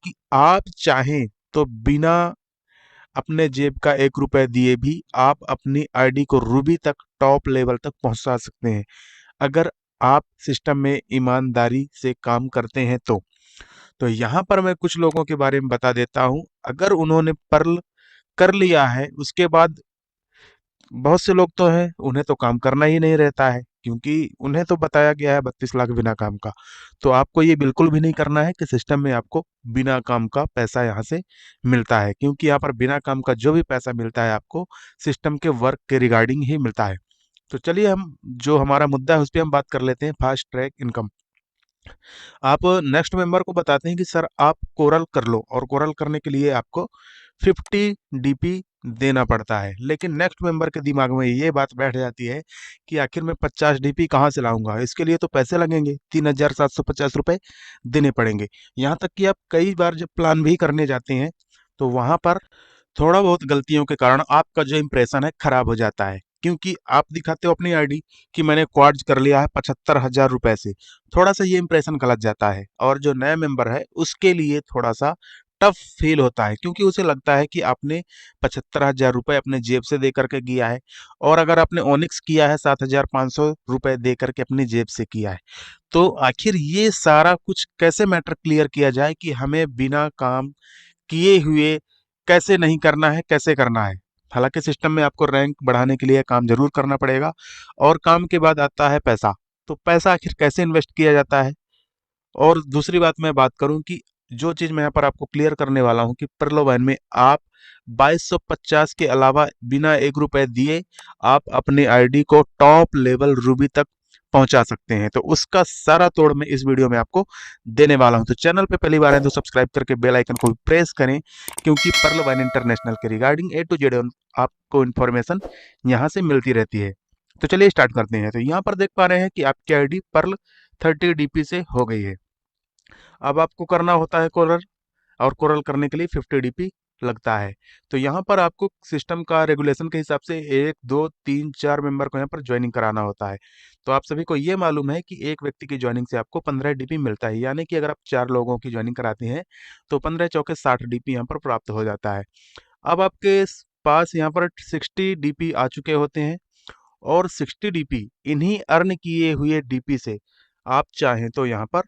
कि आप चाहें तो बिना अपने जेब का 1 रुपए दिए भी आप अपनी आईडी को रूबी तक टॉप लेवल तक पहुंचा सकते हैं, अगर आप सिस्टम में ईमानदारी से काम करते हैं तो यहाँ पर मैं कुछ लोगों के बारे में बता देता हूँ। अगर उन्होंने पर्ल कर लिया है उसके बाद बहुत से लोग तो हैं उन्हें तो काम करना ही नहीं रहता है, क्योंकि उन्हें तो बताया गया है 32 लाख बिना काम का। तो आपको ये बिल्कुल भी नहीं करना है कि सिस्टम में आपको बिना काम का पैसा यहाँ से मिलता है, क्योंकि यहाँ पर बिना काम का जो भी पैसा मिलता है आपको सिस्टम के वर्क के रिगार्डिंग ही मिलता है। तो चलिए हम जो हमारा मुद्दा है उस पर हम बात कर लेते हैं, फास्ट ट्रैक इनकम। आप नेक्स्ट मेंबर को बताते हैं कि सर आप कोरल कर लो, और कोरल करने के लिए आपको 50 डीपी देना पड़ता है। लेकिन नेक्स्ट मेंबर के दिमाग में ये बात बैठ जाती है कि आखिर मैं 50 डीपी कहाँ से लाऊंगा, इसके लिए तो पैसे लगेंगे, 3750 रुपये देने पड़ेंगे। यहाँ तक कि आप कई बार जब प्लान भी करने जाते हैं तो वहाँ पर थोड़ा बहुत गलतियों के कारण आपका जो इंप्रेशन है खराब हो जाता है, क्योंकि आप दिखाते हो अपनी आईडी कि मैंने क्वार्ज कर लिया है 75,000 रुपए से। थोड़ा सा ये इंप्रेशन गलत जाता है, और जो नया मेंबर है उसके लिए थोड़ा सा टफ फील होता है, क्योंकि उसे लगता है कि आपने 75,000 रुपये अपने जेब से दे करके किया है, और अगर आपने ओनिक्स किया है 7,500 रुपये दे करके अपनी जेब से किया है। तो आखिर ये सारा कुछ कैसे मैटर क्लियर किया जाए कि हमें बिना काम किए हुए कैसे नहीं करना है, कैसे करना है। हालांकि सिस्टम में आपको रैंक बढ़ाने के लिए काम जरूर करना पड़ेगा, और काम के बाद आता है पैसा। तो पैसा आखिर कैसे इन्वेस्ट किया जाता है। और दूसरी बात मैं बात करूं कि जो चीज मैं यहाँ पर आपको क्लियर करने वाला हूं कि प्रलोभन में आप 2250 के अलावा बिना 1 रुपए दिए आप अपने आईडी को टॉप लेवल रूबी तक पहुंचा सकते हैं। तो उसका सारा तोड़ मैं इस वीडियो में आपको देने वाला हूं। तो चैनल पे पहली बार है तो सब्सक्राइब करके बेल आइकन को भी प्रेस करें, क्योंकि पर्ल वाइन इंटरनेशनल के रिगार्डिंग A to Z आपको इन्फॉर्मेशन यहाँ से मिलती रहती है। तो चलिए स्टार्ट करते हैं। तो यहाँ पर देख पा रहे हैं कि आपकी आईडी पर्ल 30 डीपी से हो गई है। अब आपको करना होता है कोरल, और कोरल करने के लिए 50 डीपी लगता है। तो यहाँ पर आपको सिस्टम का रेगुलेशन के हिसाब से 1 2 3 4 मेंबर को यहाँ पर ज्वाइनिंग कराना होता है। तो आप सभी को ये मालूम है कि एक व्यक्ति की ज्वाइनिंग से आपको 15 डीपी मिलता है, यानी कि अगर आप 4 लोगों की ज्वाइनिंग कराते हैं तो 15 चौके 60 डीपी यहाँ पर प्राप्त हो जाता है। अब आपके पास यहाँ पर 60 डीपी आ चुके होते हैं, और 60 डीपी इन्हीं अर्न किए हुए डीपी से आप चाहें तो यहाँ पर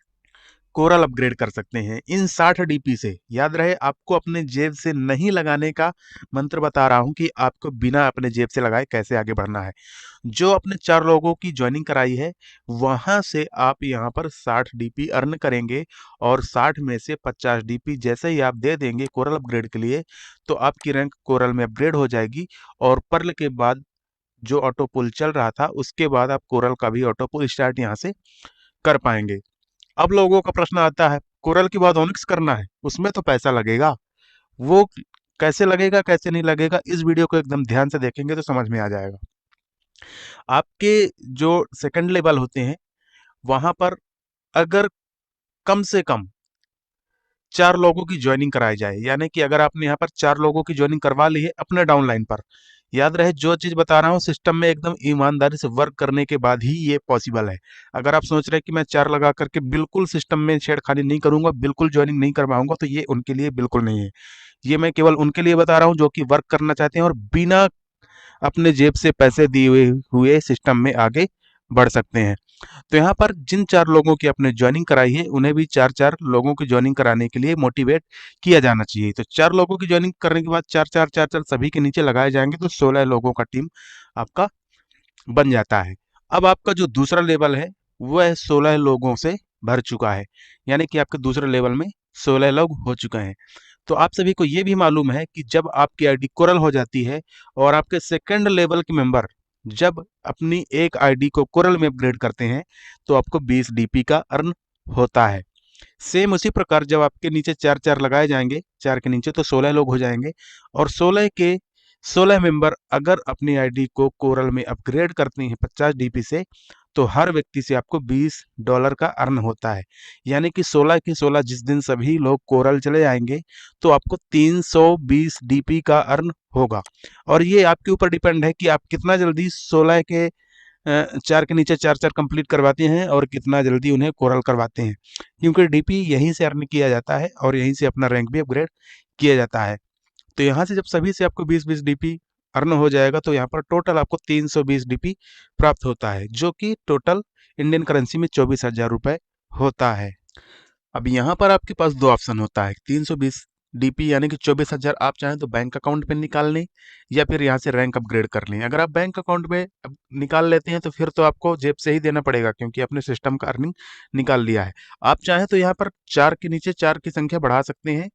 कोरल अपग्रेड कर सकते हैं इन 60 डीपी से। याद रहे, आपको अपने जेब से नहीं लगाने का मंत्र बता रहा हूं कि आपको बिना अपने जेब से लगाए कैसे आगे बढ़ना है। जो अपने 4 लोगों की ज्वाइनिंग कराई है वहां से आप यहां पर 60 डीपी अर्न करेंगे, और 60 में से 50 डीपी जैसे ही आप दे देंगे कोरल अपग्रेड के लिए तो आपकी रैंक कोरल में अपग्रेड हो जाएगी। और पर्ल के बाद जो ऑटो पुल चल रहा था उसके बाद आप कोरल का भी ऑटो पुल स्टार्ट यहाँ से कर पाएंगे। अब लोगों का प्रश्न आता है, कोरल के बाद ओनिक्स करना है, उसमें तो पैसा लगेगा, वो कैसे लगेगा कैसे नहीं लगेगा, इस वीडियो को एकदम ध्यान से देखेंगे तो समझ में आ जाएगा। आपके जो सेकंड लेवल होते हैं वहां पर अगर कम से कम 4 लोगों की ज्वाइनिंग कराई जाए, यानी कि अगर आपने यहाँ पर 4 लोगों की ज्वाइनिंग करवा ली है अपने डाउनलाइन पर, याद रहे जो चीज बता रहा हूँ सिस्टम में एकदम ईमानदारी से वर्क करने के बाद ही ये पॉसिबल है। अगर आप सोच रहे हैं कि मैं 4 लगा करके बिल्कुल सिस्टम में छेड़खानी नहीं करूंगा, बिल्कुल ज्वाइनिंग नहीं करवाऊंगा, तो ये उनके लिए बिल्कुल नहीं है। ये मैं केवल उनके लिए बता रहा हूँ जो कि वर्क करना चाहते हैं और बिना अपने जेब से पैसे दिए हुए सिस्टम में आगे बढ़ सकते हैं। तो यहाँ पर जिन 4 लोगों की आपने ज्वाइनिंग कराई है उन्हें भी 4 4 लोगों की ज्वाइनिंग कराने के लिए मोटिवेट किया जाना चाहिए। तो 4 लोगों की ज्वाइनिंग करने के बाद 4 4 4 4 सभी के नीचे लगाए जाएंगे तो 16 लोगों का टीम आपका बन जाता है। अब आपका जो दूसरा लेवल है वह 16 लोगों से भर चुका है, यानी कि आपके दूसरे लेवल में 16 लोग हो चुके हैं। तो आप सभी को ये भी मालूम है कि जब आपकी आईडी कोरल हो जाती है और आपके सेकंड लेवल के मेंबर जब अपनी एक आईडी को कोरल में अपग्रेड करते हैं तो आपको 20 डीपी का अर्न होता है। सेम उसी प्रकार जब आपके नीचे 4 4 लगाए जाएंगे, 4 के नीचे तो 16 लोग हो जाएंगे, और 16 के 16 मेंबर अगर अपनी आईडी को कोरल में अपग्रेड करते हैं 50 डीपी से तो हर व्यक्ति से आपको $20 का अर्न होता है। यानी कि 16 के 16 जिस दिन सभी लोग कोरल चले जाएंगे तो आपको 320 डीपी का अर्न होगा। और ये आपके ऊपर डिपेंड है कि आप कितना जल्दी 16 के चार के नीचे चार चार कंप्लीट करवाते हैं और कितना जल्दी उन्हें कोरल करवाते हैं, क्योंकि डीपी यहीं से अर्न किया जाता है और यहीं से अपना रैंक भी अपग्रेड किया जाता है। तो यहाँ से जब सभी से आपको 20-20 डीपी अर्न हो जाएगा तो यहाँ पर टोटल आपको 320 डीपी प्राप्त होता है, जो कि टोटल इंडियन करेंसी में 24,000 रुपये होता है। अब यहाँ पर आपके पास दो ऑप्शन होता है, 320 डीपी यानी कि 24,000 आप चाहें तो बैंक अकाउंट में निकाल लें या फिर यहाँ से रैंक अपग्रेड कर लें। अगर आप बैंक अकाउंट में निकाल लेते हैं तो फिर तो आपको जेब से ही देना पड़ेगा, क्योंकि आपने सिस्टम का अर्निंग निकाल लिया है। आप चाहें तो यहाँ पर 4 के नीचे 4 की संख्या बढ़ा सकते हैं,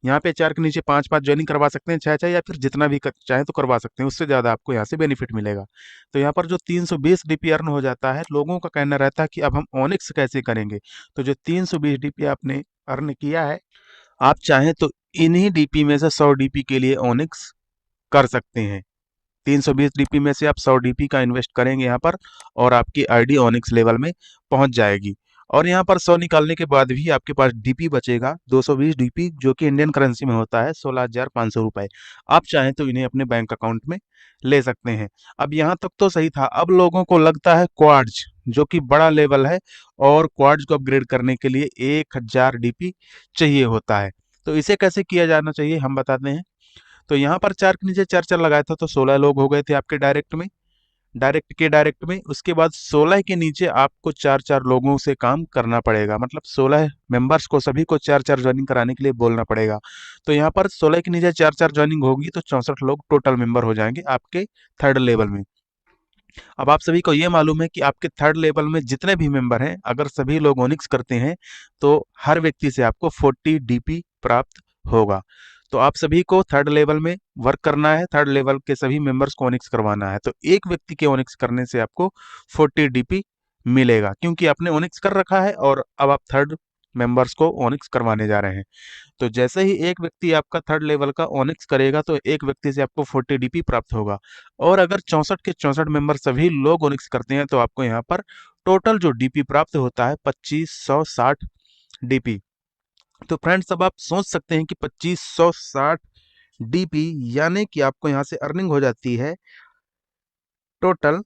यहाँ पे 4 के नीचे 5-5 ज्वाइनिंग करवा सकते हैं, 6-6 या फिर जितना भी चाहें तो करवा सकते हैं, उससे ज़्यादा आपको यहाँ से बेनिफिट मिलेगा। तो यहाँ पर जो 320 डीपी अर्न हो जाता है, लोगों का कहना रहता है कि अब हम ओनिक्स कैसे करेंगे। तो जो 320 डीपी आपने अर्न किया है, आप चाहें तो इन्हीं डीपी में से 100 डीपी के लिए ओनिक्स कर सकते हैं। 320 डीपी में से आप 100 डीपी का इन्वेस्ट करेंगे यहाँ पर और आपकी आईडी ओनिक्स लेवल में पहुंच जाएगी। और यहाँ पर 100 निकालने के बाद भी आपके पास डीपी बचेगा 220 डीपी, जो कि इंडियन करेंसी में होता है 16,500 रुपये। आप चाहें तो इन्हें अपने बैंक अकाउंट में ले सकते हैं। अब यहाँ तक तो सही था। अब लोगों को लगता है क्वाड्स, जो कि बड़ा लेवल है, और क्वाड्स को अपग्रेड करने के लिए 1000 डीपी चाहिए होता है। तो इसे कैसे किया जाना चाहिए हम बताते हैं। तो यहाँ पर 4 के नीचे 4-4 लगाया था तो 16 लोग हो गए थे आपके डायरेक्ट में। उसके बाद 16 के नीचे आपको 4-4 लोगों से काम करना पड़ेगा, मतलब 16 मेंबर्स को सभी को 4-4 ज्वाइनिंग कराने के लिए बोलना पड़ेगा। तो यहाँ पर 16 के नीचे 4-4 ज्वाइनिंग होगी तो 64 लोग टोटल मेंबर हो जाएंगे आपके थर्ड लेवल में। अब आप सभी को ये मालूम है कि आपके थर्ड लेवल में जितने भी मेंबर हैं, अगर सभी लोग ओनिक्स करते हैं तो हर व्यक्ति से आपको 40 डीपी प्राप्त होगा। तो आप सभी को थर्ड लेवल में वर्क करना है, थर्ड लेवल के सभी मेंबर्स को ओनिक्स करवाना है। तो एक व्यक्ति के ओनिक्स करने से आपको 40 डीपी मिलेगा, क्योंकि आपने ओनिक्स कर रखा है और अब आप थर्ड मेंबर्स को ओनिक्स करवाने जा रहे हैं। तो जैसे ही एक व्यक्ति आपका थर्ड लेवल का ओनिक्स करेगा तो एक व्यक्ति से आपको 40 डीपी प्राप्त होगा। और अगर 64 के 64 मेंबर सभी लोग ओनिक्स करते हैं तो आपको यहाँ पर टोटल जो डीपी प्राप्त होता है 2560 डीपी। तो फ्रेंड्स, अब आप सोच सकते हैं कि 2560 डीपी यानी कि आपको यहाँ से अर्निंग हो जाती है टोटल,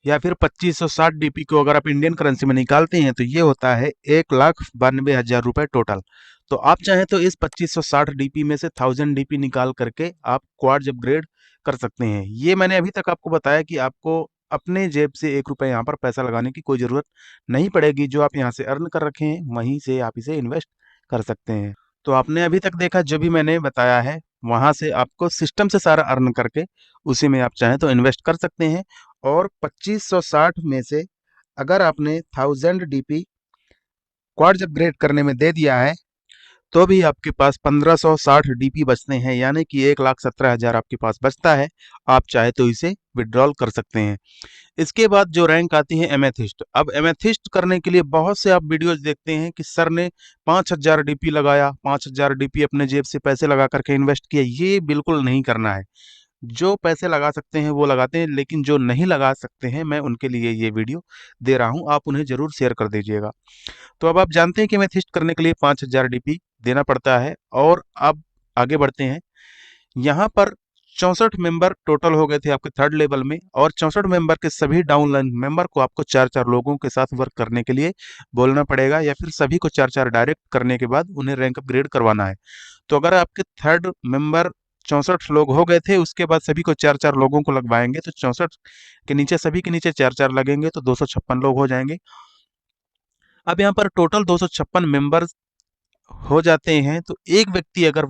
या फिर 2560 डीपी को अगर आप इंडियन करेंसी में निकालते हैं तो ये होता है 1,92,000 रुपए टोटल। तो आप चाहें तो इस 2560 डीपी में से 1000 डीपी निकाल करके आप क्वाड्स अपग्रेड कर सकते हैं। ये मैंने अभी तक आपको बताया कि आपको अपने जेब से 1 रुपए यहाँ पर पैसा लगाने की कोई ज़रूरत नहीं पड़ेगी। जो आप यहाँ से अर्न कर रखे हैं वहीं से आप इसे इन्वेस्ट कर सकते हैं। तो आपने अभी तक देखा जो भी मैंने बताया है, वहाँ से आपको सिस्टम से सारा अर्न करके उसी में आप चाहें तो इन्वेस्ट कर सकते हैं। और 2560 में से अगर आपने 1000 डीपी क्वाड्स अपग्रेड करने में दे दिया है तो भी आपके पास 1560 डीपी बचते हैं, यानी कि 1,17,000 आपके पास बचता है। आप चाहे तो इसे विड्रॉल कर सकते हैं। इसके बाद जो रैंक आती है एमेथिस्ट। अब एमेथिस्ट करने के लिए बहुत से आप वीडियोज देखते हैं कि सर ने 5000 डीपी लगाया, 5000 डीपी अपने जेब से पैसे लगा करके इन्वेस्ट किया। ये बिल्कुल नहीं करना है। जो पैसे लगा सकते हैं वो लगाते हैं, लेकिन जो नहीं लगा सकते हैं मैं उनके लिए ये वीडियो दे रहा हूँ, आप उन्हें जरूर शेयर कर दीजिएगा। तो अब आप जानते हैं कि एमेथिस्ट करने के लिए 5000 डीपी देना पड़ता है। और अब आगे बढ़ते हैं। यहाँ पर 64 मेंबर टोटल हो गए थे आपके थर्ड लेवल में, और 64 मेंबर के सभी डाउनलाइन मेंबर को आपको 4-4 लोगों के साथ वर्क करने के लिए बोलना पड़ेगा, या फिर सभी को 4-4 डायरेक्ट करने के बाद उन्हें रैंक अपग्रेड करवाना है। तो अगर आपके थर्ड मेंबर 64 लोग हो गए थे, उसके बाद सभी को 4-4 लोगों को लगवाएंगे तो 64 के नीचे सभी के नीचे 4-4 लगेंगे तो 256 लोग हो जाएंगे। अब यहाँ पर टोटल 256 मेंबर्स हो जाते हैं। तो एक व्यक्ति अगर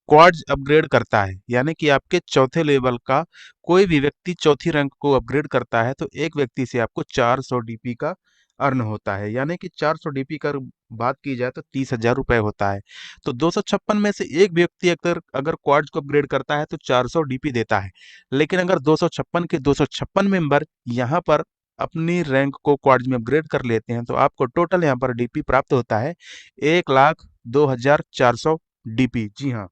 क्वाड्स अपग्रेड करता है, यानी कि आपके चौथे लेवल का कोई भी व्यक्ति चौथी रैंक को अपग्रेड करता है तो एक व्यक्ति से आपको 400 डीपी का अर्न होता है, यानी कि 400 डीपी का बात की जाए तो 30,000 रुपए होता है। तो 256 में से एक व्यक्ति अगर अगर क्वाड्स को अपग्रेड करता है तो 400 डीपी देता है। लेकिन अगर 256 के 256 मेंबर यहाँ पर अपनी रैंक को क्वाड्स में अपग्रेड कर लेते हैं तो आपको टोटल यहाँ पर डीपी प्राप्त होता है 1,02,400 डीपी। जी हाँ,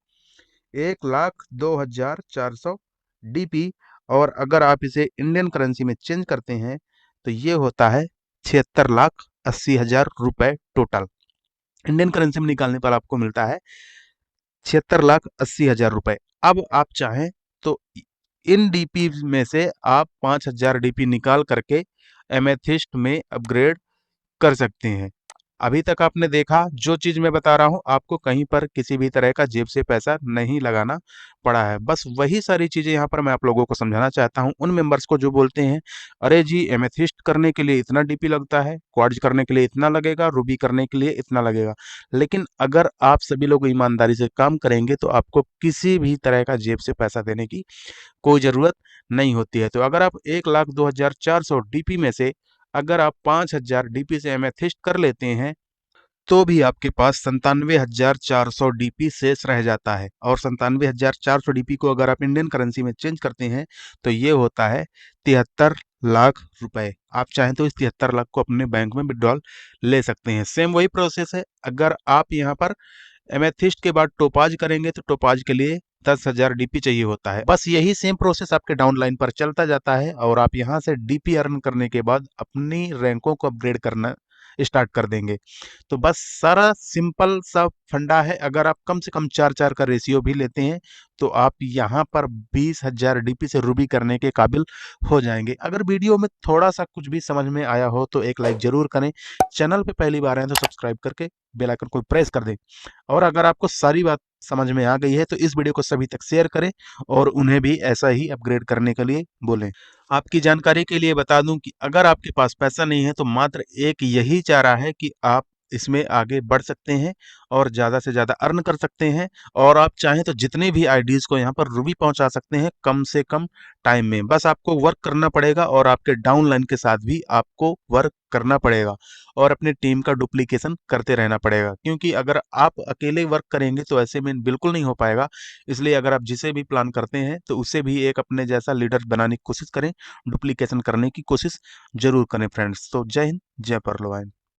1,02,400 डीपी। और अगर आप इसे इंडियन करेंसी में चेंज करते हैं तो ये होता है 76,80,000 रुपए टोटल। इंडियन करेंसी में निकालने पर आपको मिलता है 76,80,000 रुपए। अब आप चाहें तो इन डीपी में से आप 5000 डीपी निकाल करके एमेथिस्ट में अपग्रेड कर सकते हैं। अभी तक आपने देखा जो चीज मैं बता रहा हूं, आपको कहीं पर किसी भी तरह का जेब से पैसा नहीं लगाना पड़ा है। बस वही सारी चीजें यहाँ पर मैं आप लोगों को समझाना चाहता हूं, उन मेंबर्स को जो बोलते हैं अरे जी एमेथिस्ट करने के लिए इतना डीपी लगता है, क्वार्ट्ज करने के लिए इतना लगेगा, रूबी करने के लिए इतना लगेगा। लेकिन अगर आप सभी लोग ईमानदारी से काम करेंगे तो आपको किसी भी तरह का जेब से पैसा देने की कोई ज़रूरत नहीं होती है। तो अगर आप 1,02,400 डीपी में से अगर आप 5,000 डीपी से एमेथिस्ट कर लेते हैं, तो भी आपके पास 97,400 डीपी शेष रह जाता है। और 97,400 डीपी को अगर आप इंडियन करेंसी में चेंज करते हैं तो ये होता है 73 लाख रुपए। आप चाहें तो इस 73 लाख को अपने बैंक में विड्रॉल ले सकते हैं। सेम वही प्रोसेस है। अगर आप यहाँ पर एमेथिस्ट के बाद टोपाज करेंगे तो टोपाज के लिए 10,000 डीपी चाहिए होता है। बस यही सेम प्रोसेस आपके डाउनलाइन पर चलता जाता है और आप यहाँ से डीपी अर्न करने के बाद अपनी रैंकों को अपग्रेड करना स्टार्ट कर देंगे। तो बस सारा सिंपल सा फंडा है। अगर आप कम से कम 4-4 का रेशियो भी लेते हैं तो आप यहाँ पर 20,000 डीपी से रूबी करने के काबिल हो जाएंगे। अगर वीडियो में थोड़ा सा कुछ भी समझ में आया हो तो एक लाइक जरूर करें। चैनल पे पहली बार आए तो सब्सक्राइब करके बेल आइकन को प्रेस कर दें। और अगर आपको सारी बात समझ में आ गई है तो इस वीडियो को सभी तक शेयर करें और उन्हें भी ऐसा ही अपग्रेड करने के लिए बोलें। आपकी जानकारी के लिए बता दूं कि अगर आपके पास पैसा नहीं है तो मात्र एक यही चारा है कि आप इसमें आगे बढ़ सकते हैं और ज़्यादा से ज़्यादा अर्न कर सकते हैं। और आप चाहें तो जितने भी आईडीज़ को यहाँ पर रूबी पहुंचा सकते हैं कम से कम टाइम में। बस आपको वर्क करना पड़ेगा और आपके डाउनलाइन के साथ भी आपको वर्क करना पड़ेगा और अपने टीम का डुप्लीकेशन करते रहना पड़ेगा। क्योंकि अगर आप अकेले वर्क करेंगे तो ऐसे में बिल्कुल नहीं हो पाएगा। इसलिए अगर आप जिसे भी प्लान करते हैं तो उसे भी एक अपने जैसा लीडर बनाने की कोशिश करें, डुप्लीकेशन करने की कोशिश जरूर करें फ्रेंड्स। तो जय हिंद, जय परलोवाइन।